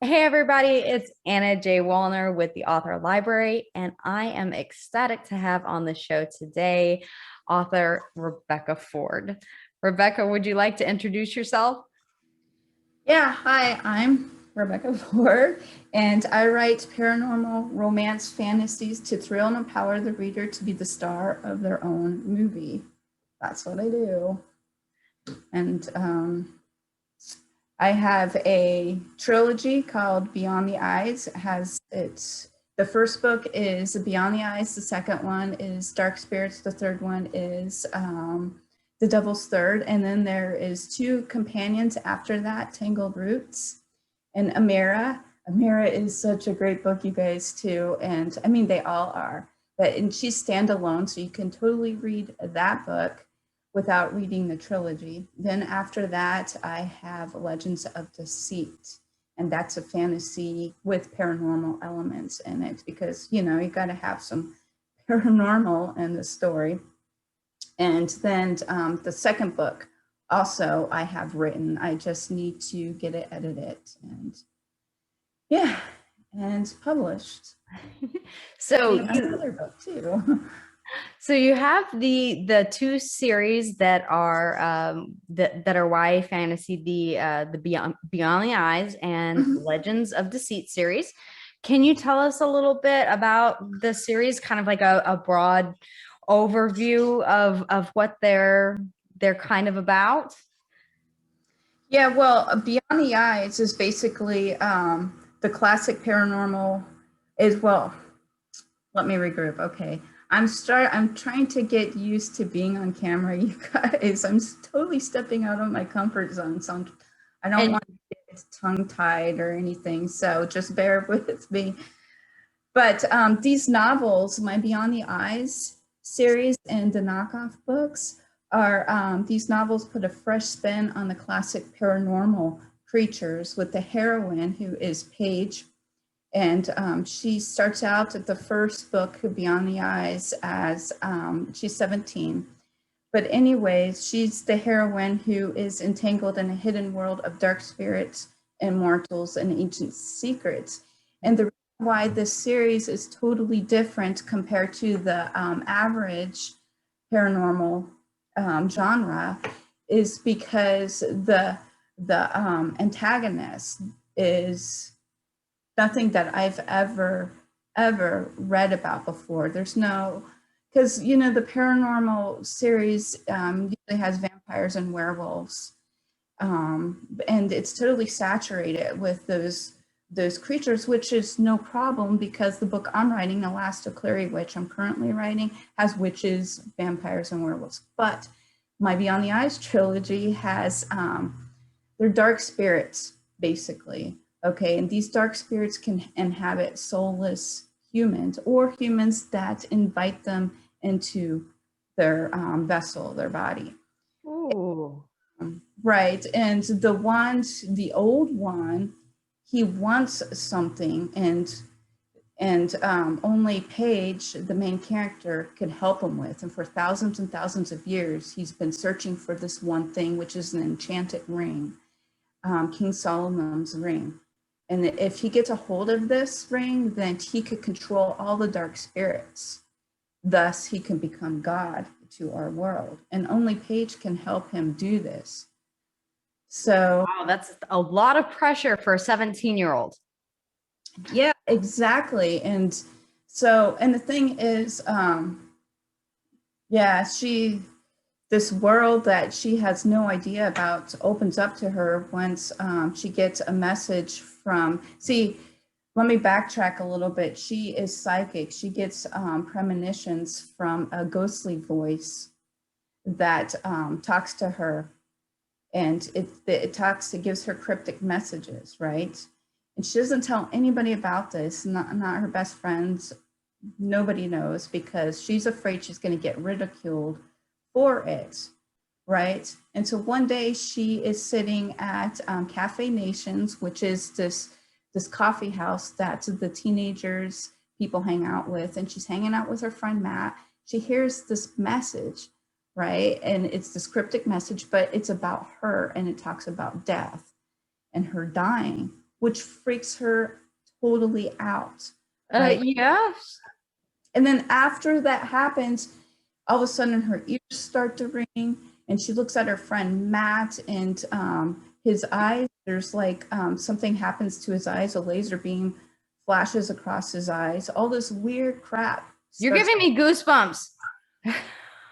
Hey everybody, it's Anna J. Wallner with the Author Library, and I am ecstatic to have on the show today author Rebekkah Ford. Rebekkah, would you like to introduce yourself? Yeah, hi, I'm Rebekkah Ford, and I write paranormal romance fantasies to thrill and empower the reader to be the star of their own movie. That's what I do. And I have a trilogy called Beyond the Eyes. The first book is Beyond the Eyes, the second one is Dark Spirits, the third one is The Devil's Third, and then there is two companions after that, Tangled Roots and Amira. Amira is such a great book, you guys, too. And I mean, they all are. And she's standalone, so you can totally read that book without reading the trilogy. Then after that, I have Legends of Deceit. And that's a fantasy with paranormal elements in it because, you got to have some paranormal in the story. And then the second book also I have written. I just need to get it edited and yeah, and published. So And you another book too. so you have the two series that are that are YA fantasy, the Beyond the Eyes and Legends of Deceit series. Can you tell us a little bit about the series, kind of like a broad overview of what they're kind of about? Yeah, well, Beyond the Eyes is basically the classic paranormal is well, let me regroup. Okay. I'm trying to get used to being on camera, you guys. Totally stepping out of my comfort zone. So I don't And want to get tongue tied or anything. So just bear with me. But these novels, my Beyond the Eyes series and the knockoff books, are these novels put a fresh spin on the classic paranormal creatures with the heroine who is Paige. And she starts out at the first book, Beyond the Eyes, as she's 17. But, anyways, she's the heroine who is entangled in a hidden world of dark spirits, immortals, and ancient secrets. And the reason why this series is totally different compared to the average paranormal genre is because the antagonist is nothing that I've ever read about before. There's no, because the paranormal series usually has vampires and werewolves, and it's totally saturated with those creatures, which is no problem because the book I'm writing, The Last of Clary Witch, I'm currently writing, has witches, vampires, and werewolves. But my Beyond the Eyes trilogy has they're dark spirits, basically. Okay, and these dark spirits can inhabit soulless humans or humans that invite them into their vessel, their body. ooh. Right, and the old one, he wants something, and only Paige, the main character, could help him with. And for thousands and thousands of years, he's been searching for this one thing, which is an enchanted ring, King Solomon's ring. And if he gets a hold of this ring, then he could control all the dark spirits. Thus, he can become God to our world. And only Paige can help him do this. So, Wow, that's a lot of pressure for a 17-year-old. yeah, exactly. And the thing is, yeah, this world that she has no idea about opens up to her once she gets a message from, see, let me backtrack a little bit. She is psychic. She gets premonitions from a ghostly voice that talks to her, and it gives her cryptic messages, right? And she doesn't tell anybody about this, not her best friends. Nobody knows because she's afraid she's going to get ridiculed for it, right? And so one day she is sitting at Cafe Nations, which is this coffee house that the teenagers people hang out with, and she's hanging out with her friend Matt. She hears this message, right? And it's this cryptic message, but it's about her, and it talks about death and her dying. which freaks her totally out, right? Yeah. And then after that happens, all of a sudden her ears start to ring, and she looks at her friend Matt, and his eyes, there's like something happens to his eyes, a laser beam flashes across his eyes, all this weird crap You're starts. giving me goosebumps.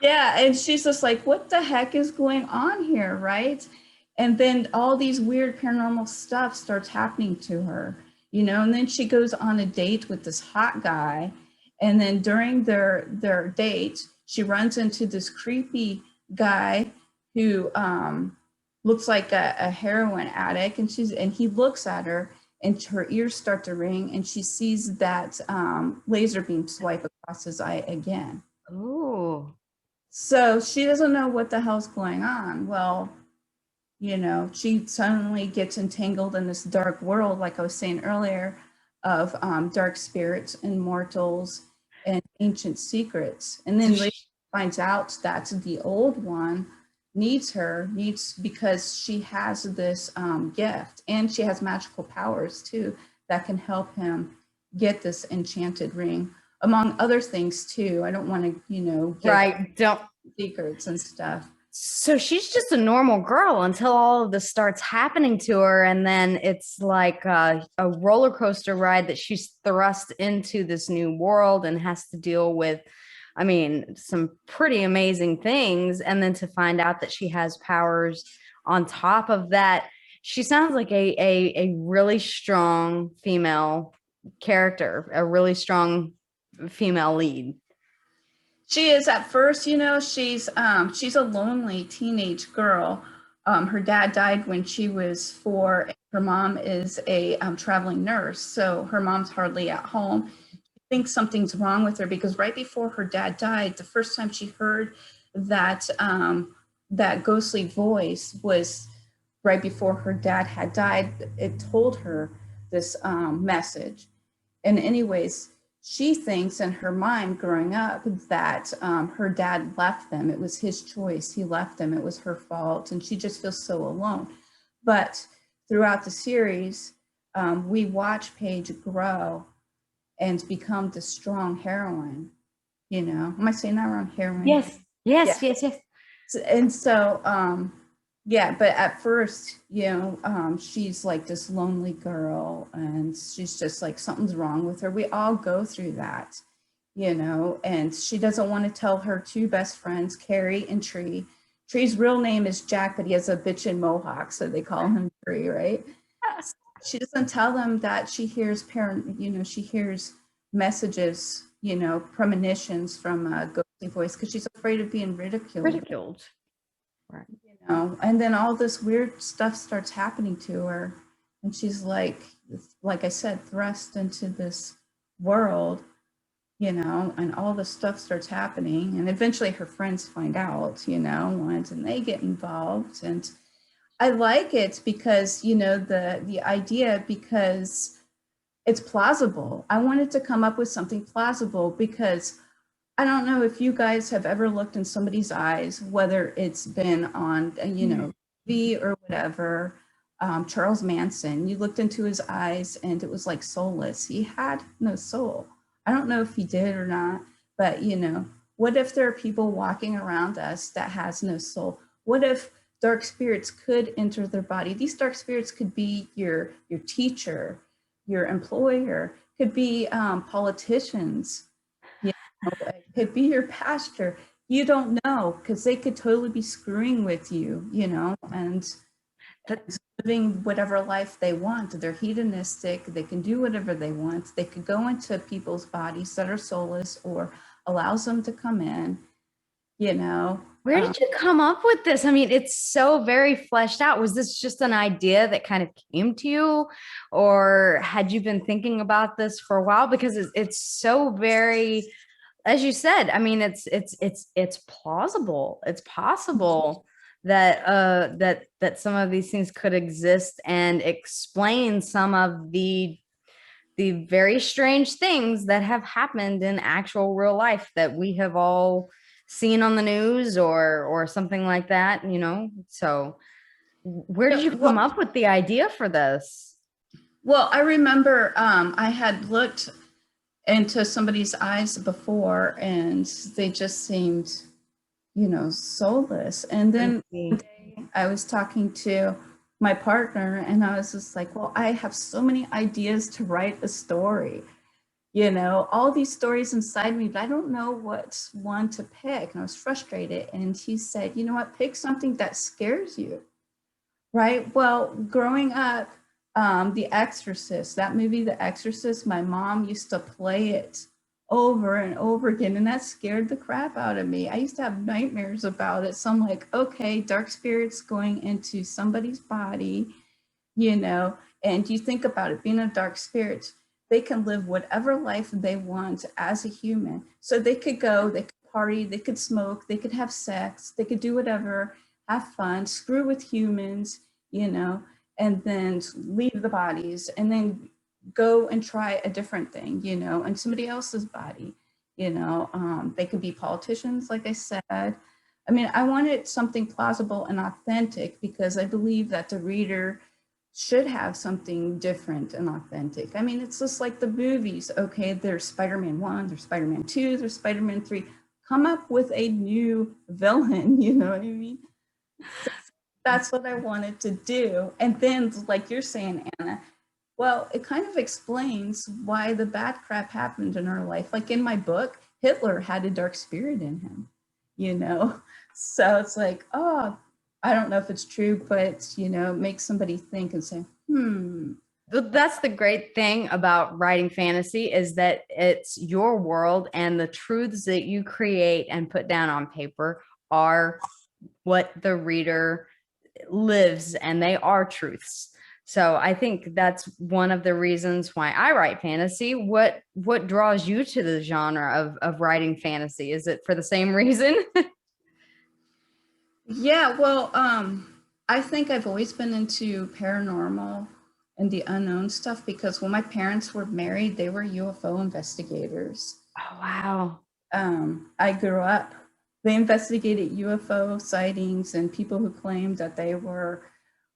Yeah, and she's just like, what the heck is going on here, right? And then all these weird paranormal stuff starts happening to her, you know, and then she goes on a date with this hot guy. And then during their date, she runs into this creepy guy who looks like a heroin addict, and he looks at her, and her ears start to ring, and she sees that laser beam swipe across his eye again. Oh. So she doesn't know what the hell's going on. Well, you know, she suddenly gets entangled in this dark world, like I was saying earlier, of dark spirits and mortals and ancient secrets. And then later finds out that the old one needs her, because she has this gift, and she has magical powers too that can help him get this enchanted ring, among other things too. I don't want to, you know, give Right. Don't. secrets and stuff. So she's just a normal girl until all of this starts happening to her. And then it's like a roller coaster ride that she's thrust into this new world and has to deal with, I mean, some pretty amazing things. And then to find out that she has powers on top of that, she sounds like a really strong female character, a really strong female lead. She is at first, you know, she's a lonely teenage girl. Her dad died when she was 4. Her mom is a traveling nurse, so her mom's hardly at home. She thinks something's wrong with her because right before her dad died, the first time she heard that that ghostly voice was right before her dad had died. It told her this message. And anyways, she thinks in her mind growing up that her dad left them. It was his choice. He left them. It was her fault. And she just feels so alone. But throughout the series, we watch Paige grow and become the strong heroine. You know, am I saying that wrong? Heroine? Yes, yes, yes, yes. And so, yeah, but at first, you know, she's like this lonely girl, and she's just like, something's wrong with her. We all go through that, you know, and she doesn't want to tell her 2 best friends, Carrie and Tree. Tree's real name is Jack, but he has a bitchin' mohawk, so they call him Tree, right? She doesn't tell them that she hears she hears messages, you know, premonitions from a ghostly voice, because she's afraid of being ridiculed. Right. You know, and then all this weird stuff starts happening to her, and she's like I said, thrust into this world, you know, and all this stuff starts happening, and eventually her friends find out, you know, and they get involved. And I like it because, you know, the idea, because it's plausible. I wanted to come up with something plausible, because I don't know if you guys have ever looked in somebody's eyes, whether it's been on, you know, TV or whatever. Charles Manson, you looked into his eyes and it was like soulless. He had no soul. I don't know if he did or not, but, you know, what if there are people walking around us that has no soul? What if dark spirits could enter their body? These dark spirits could be your teacher, your employer, could be politicians, it could be your pastor. You don't know, because they could totally be screwing with you, you know, and living whatever life they want. They're hedonistic. They can do whatever they want. They could go into people's bodies that are soulless, or allows them to come in, you know. Where did you come up with this? I mean, it's so very fleshed out. Was this just an idea that kind of came to you, or had you been thinking about this for a while? Because it's so very, as you said, I mean, it's plausible. It's possible that that some of these things could exist and explain some of the very strange things that have happened in actual real life that we have all seen on the news or something like that, you know. So where did you come up with the idea for this? Well, I remember I had looked into somebody's eyes before and they just seemed, soulless. And I then one see. day I was talking to my partner and I was just like, well, I have so many ideas to write a story, all these stories inside me, but I don't know what one to pick. And I was frustrated. And he said, you know what, pick something that scares you. Right. Well, growing up, The Exorcist, that movie, The Exorcist, my mom used to play it over and over again, and that scared the crap out of me. I used to have nightmares about it. So I'm like, okay, dark spirits going into somebody's body, and you think about it, being a dark spirit, they can live whatever life they want as a human. So they could go, they could party, they could smoke, they could have sex, they could do whatever, have fun, screw with humans, and then leave the bodies and then go and try a different thing, in somebody else's body. They could be politicians, like I said. I mean, I wanted something plausible and authentic because I believe that the reader should have something different and authentic. I mean, it's just like the movies. Okay, there's Spider-Man 1, there's Spider-Man 2, there's Spider-Man 3. Come up with a new villain, you know what I mean? That's what I wanted to do. And then, like you're saying, Anna, well, it kind of explains why the bad crap happened in our life. Like in my book, Hitler had a dark spirit in him, you know? So it's like, oh, I don't know if it's true, but, it makes somebody think and say, That's the great thing about writing fantasy is that it's your world and the truths that you create and put down on paper are what the reader lives, and they are truths. So I think that's one of the reasons why I write fantasy. What draws you to the genre of writing fantasy? Is it for the same reason? Yeah, well, I think I've always been into paranormal and the unknown stuff because when my parents were married, they were UFO investigators. Oh, wow. I grew up, they investigated UFO sightings and people who claimed that they were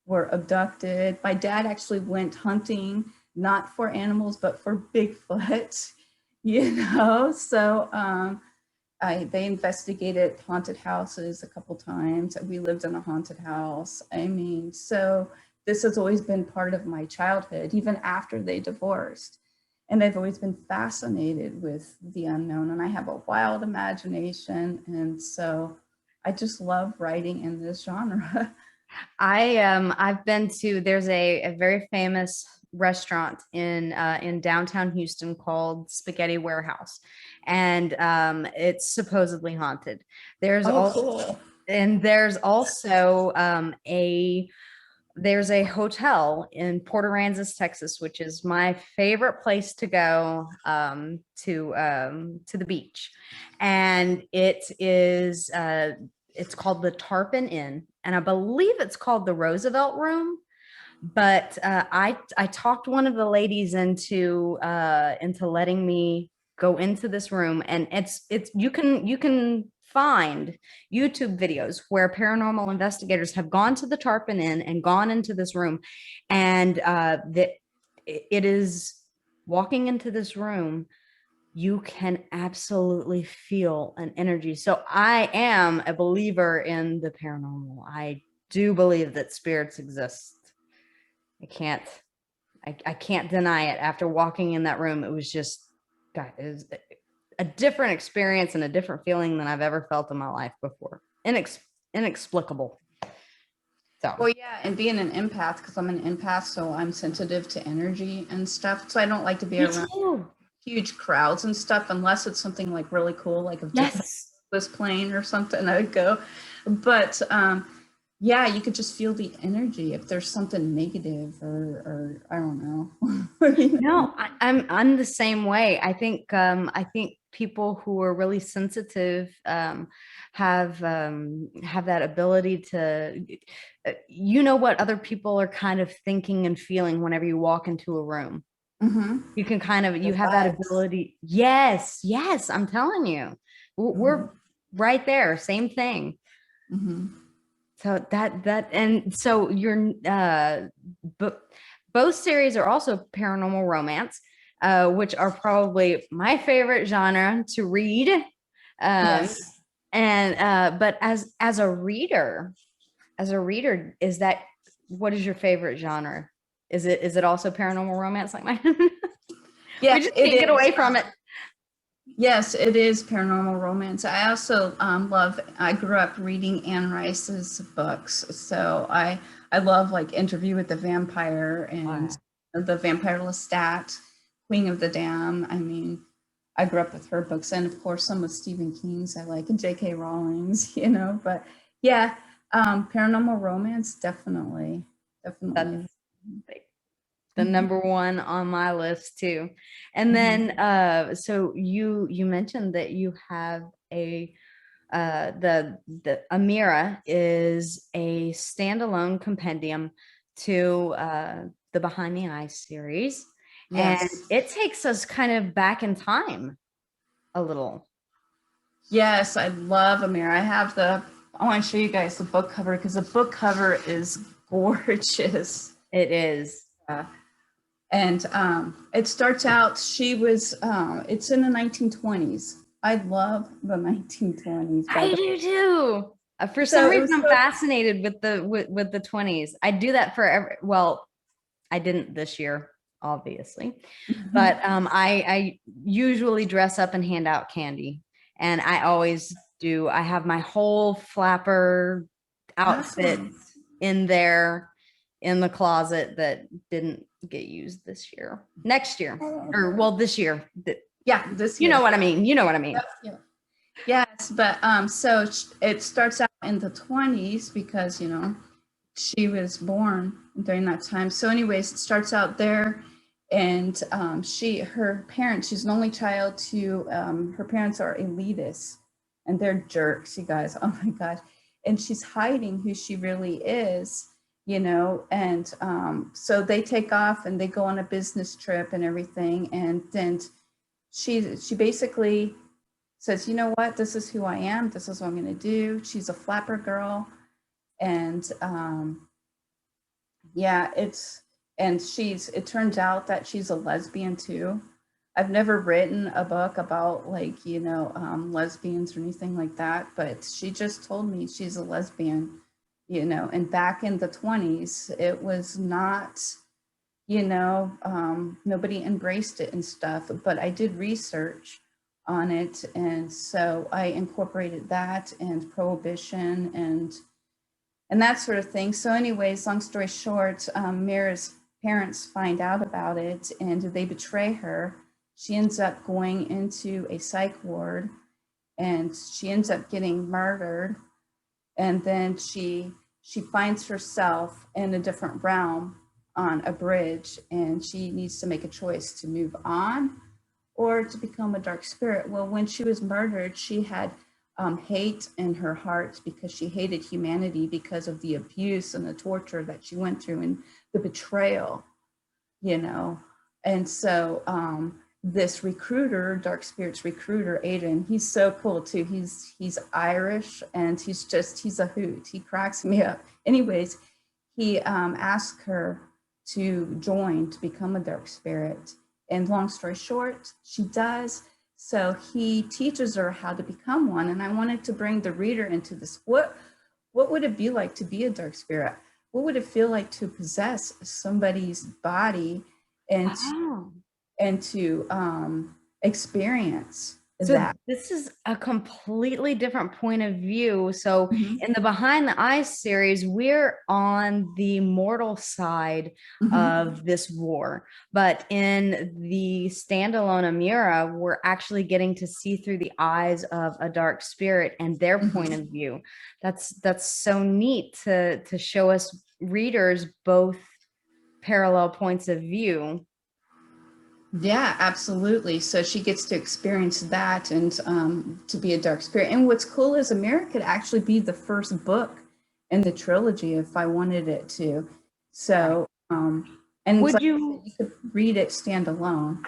abducted. My dad actually went hunting, not for animals, but for Bigfoot, So they investigated haunted houses a couple times. We lived in a haunted house. I mean, so this has always been part of my childhood, even after they divorced. And I've always been fascinated with the unknown, and I have a wild imagination. And so I just love writing in this genre. I've been to there's a very famous restaurant in downtown Houston called Spaghetti Warehouse, and it's supposedly haunted. There's Oh, also cool. and there's also a there's a hotel in Port Aransas, Texas, which is my favorite place to go to the beach, and it's called the Tarpon Inn, and I believe it's called the Roosevelt Room. But I talked one of the ladies into letting me go into this room, and it's you can find YouTube videos where paranormal investigators have gone to the Tarpon Inn and gone into this room, and that it is walking into this room. You can absolutely feel an energy. So I am a believer in the paranormal. I do believe that spirits exist. I can't I can't deny it. After walking in that room, it was just God, it was a different experience and a different feeling than I've ever felt in my life before. Inexplicable. So Well, yeah, and being an empath, because I'm an empath, so I'm sensitive to energy and stuff. So I don't like to be me around too. huge crowds and stuff unless it's something like really cool, like if Japan Yes. was playing or something, I would go. But yeah, you could just feel the energy if there's something negative or I don't know. No, I'm the same way. I think people who are really sensitive have that ability to you know what other people are kind of thinking and feeling whenever you walk into a room. Mm-hmm. You can kind of The you have that vibes. ability. Yes, yes, I'm telling you. We're Mm-hmm. right there, same thing. Mm-hmm. So that and so you're but both series are also paranormal romance, which are probably my favorite genre to read. Yes. And but as a reader, is that what is your favorite genre? Is it also paranormal romance like mine? Yeah, We just it can't get is. away from it. Yes, it is paranormal romance. I also I grew up reading Anne Rice's books. So I love like Interview with the Vampire and The Vampire Lestat, Queen of the Dam. I mean, I grew up with her books, and of course some of Stephen King's I like, and J.K. Rowling's, but yeah, paranormal romance, definitely. That's Definitely. the number one on my list too. And then so you mentioned that you have a the Amira is a standalone compendium to the Behind the Eyes series. And Yes. it takes us kind of back in time a little. Yes, I love Amir. I want to show you guys the book cover because the book cover is gorgeous. It is. And it starts out, it's in the 1920s. I love the 1920s. I do too. For some So it reason, was I'm so, fascinated with the 20s. I do that for well, I didn't this year, obviously, but I usually dress up and hand out candy, and I always do. I have my whole flapper outfit in there in the closet that didn't get used this year. Next year, or well, this year. yeah, this You year. know what I mean. You know what I mean. Yeah. Yes, but so it starts out in the 20s because, she was born during that time. So, anyways, it starts out there, and her parents, she's an only child to, her parents are elitists, and they're jerks, you guys. Oh my God. And she's hiding who she really is, and so they take off and they go on a business trip and everything. And then she basically says, you know what, this is who I am. This is what I'm going to do. She's a flapper girl. And yeah, it turns out that she's a lesbian too. I've never written a book about like, lesbians or anything like that, but she just told me she's a lesbian, and back in the 20s, it was not, nobody embraced it and stuff, but I did research on it. And so I incorporated that and prohibition and that sort of thing. So anyways, long story short, Mira's parents find out about it and they betray her. She ends up going into a psych ward and she ends up getting murdered. And then she finds herself in a different realm on a bridge and she needs to make a choice to move on or to become a dark spirit. Well, when she was murdered, she had hate in her heart because she hated humanity because of the abuse and the torture that she went through and the betrayal, you know. And so this recruiter, dark spirits recruiter, Aiden, he's so cool too. He's Irish and he's a hoot. He cracks me up. Anyways, he asked her to join to become a dark spirit. And long story short, she does. So he teaches her how to become one. And I wanted to bring the reader into this. What would it be like to be a dark spirit? What would it feel like to possess somebody's body and to experience So that? this is a completely different point of view. So Mhm. in the Behind the Eyes series, we're on the mortal side of this war. But in the standalone Amira, we're actually getting to see through the eyes of a dark spirit and their point of view. That's so neat to show us readers both parallel points of view. Yeah, absolutely. So she gets to experience that and to be a dark spirit. And what's cool is Amira could actually be the first book in the trilogy if I wanted it to. So, and Would like you you could read it standalone.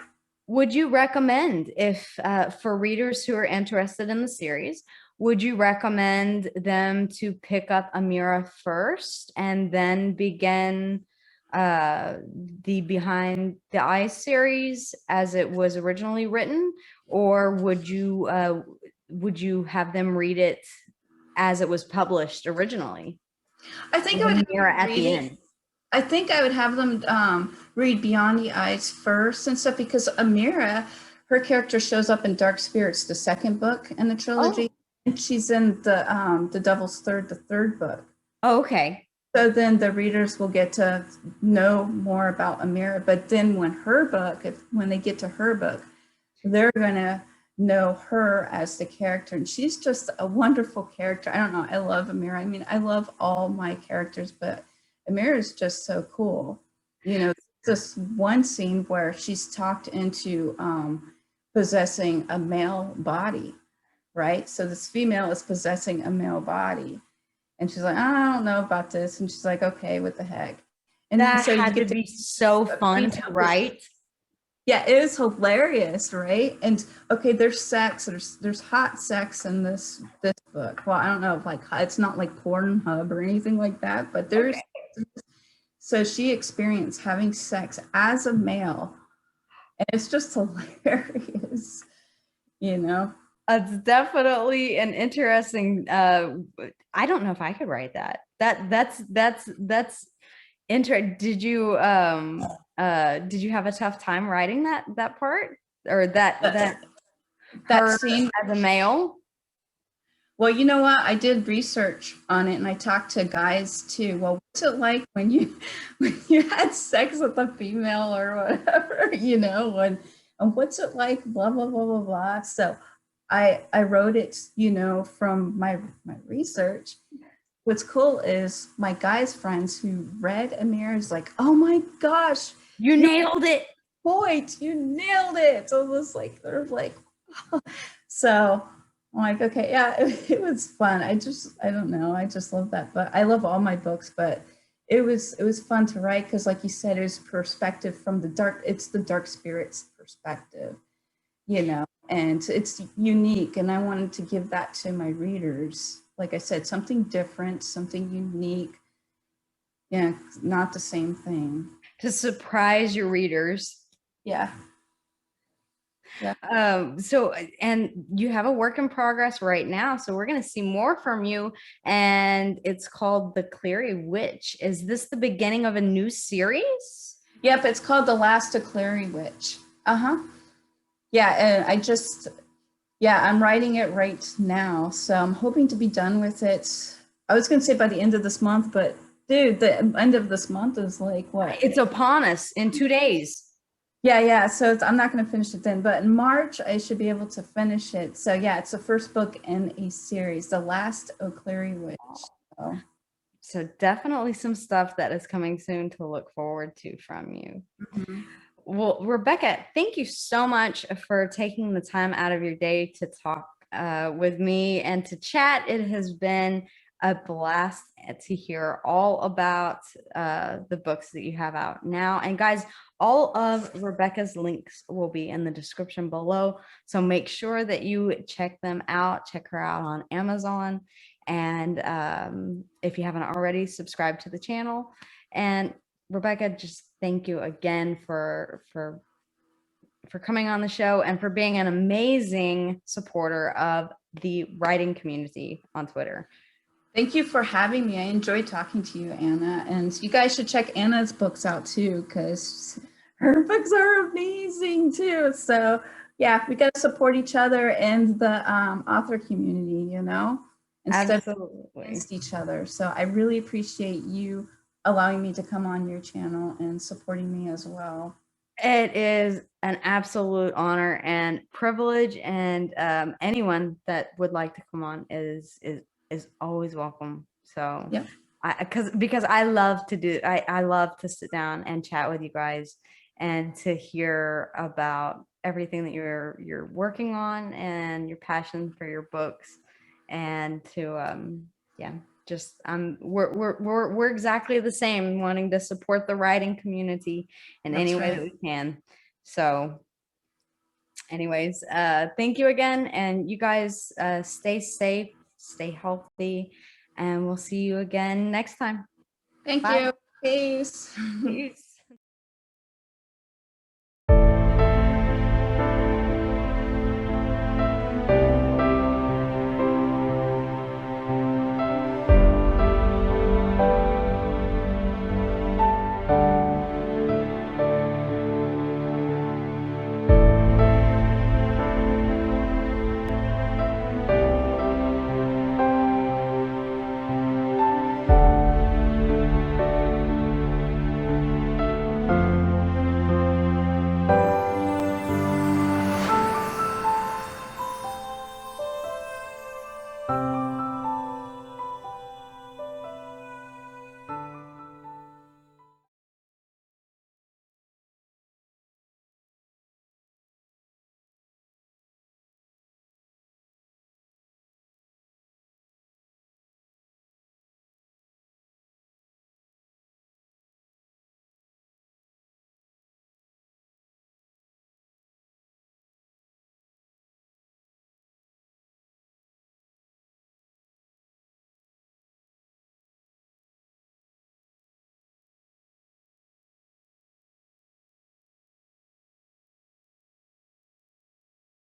Would you recommend if for readers who are interested in the series, would you recommend them to pick up Amira first and then begin the Behind the Eyes series as it was originally written, or would you have them read it as it was published originally? I think I With would have Amira them at read the it. end. I think I would have them read Beyond the Eyes first and stuff, because Amira, her character shows up in Dark Spirits, the second book in the trilogy, Oh, and she's in the Devil's Third, the third book. oh, okay. So then the readers will get to know more about Amira. But then when they get to her book, they're gonna know her as the character, and she's just a wonderful character. I don't know. I love Amira. I mean, I love all my characters, but Amira is just so cool. You know, this one scene where she's talked into possessing a male body, right? So this female is possessing a male body, and she's like, I don't know about this, and she's like, okay, what the heck? And That so you had to get to be so a fun to female. write. Yeah, it is hilarious, right? And okay, there's sex, there's hot sex in this book. Well, I don't know if like it's not like Pornhub or anything like that, but there's Okay. so she experienced having sex as a male, and it's just hilarious, you know. It's definitely an interesting I don't know if I could write that. That's did you have a tough time writing that part, or that That her scene. as a male? Well, you know what? I did research on it, and I talked to guys too. Well, what's it like when you when you had sex with a female or whatever, you know, and what's it like, blah blah blah blah blah. So I wrote it, you know, from my research. What's cool is my guys friends who read Amir is like, oh my gosh, You you're nailed it. point, you nailed it. So it was like they're like, so I'm like, okay, yeah, it was fun. I don't know, I just love that. But I love all my books, but it was fun to write because, like you said, it was perspective from the dark. It's the dark spirits perspective, you know, and it's unique. And I wanted to give that to my readers. Like I said, something different, something unique. Yeah, not the same thing. To surprise your readers. Yeah. Yeah. So and you have a work in progress right now, so we're going to see more from you, and it's called The Cleary Witch. Is this the beginning of a new series? Yep, it's called The Last of Clary Witch. Uh-huh. Yeah, and yeah, I'm writing it right now. So I'm hoping to be done with it. I was going to say by the end of this month, but dude, the end of this month is like what? It's upon us in 2 days. Yeah, yeah. So I'm not going to finish it then, but in March I should be able to finish it. So yeah, it's the first book in a series, The Last O'Cleary Witch. So, So definitely some stuff that is coming soon to look forward to from you. mm-hmm. Well, Rebekkah, thank you so much for taking the time out of your day to talk with me and to chat. It has been a blast to hear all about the books that you have out now. And guys, all of Rebekkah's links will be in the description below. So make sure that you check them out. Check her out on Amazon. And if you haven't already, subscribe to the channel. And Rebekkah, just thank you again for coming on the show and for being an amazing supporter of the writing community on Twitter. Thank you for having me. I enjoyed talking to you, Anna. And you guys should check Anna's books out too, because her books are amazing too. So yeah, we got to support each other and the author community, you know, instead of against each other. So I really appreciate you allowing me to come on your channel and supporting me as well. It is an absolute honor and privilege, and anyone that would like to come on is always welcome. So yeah, because I love to do I love to sit down and chat with you guys and to hear about everything that you're working on and your passion for your books, and to yeah, just we're exactly the same, wanting to support the writing community in any way that we can. So anyways, thank you again, and you guys stay safe, stay healthy, and we'll see you again next time. Thank Bye. you. Peace. Peace.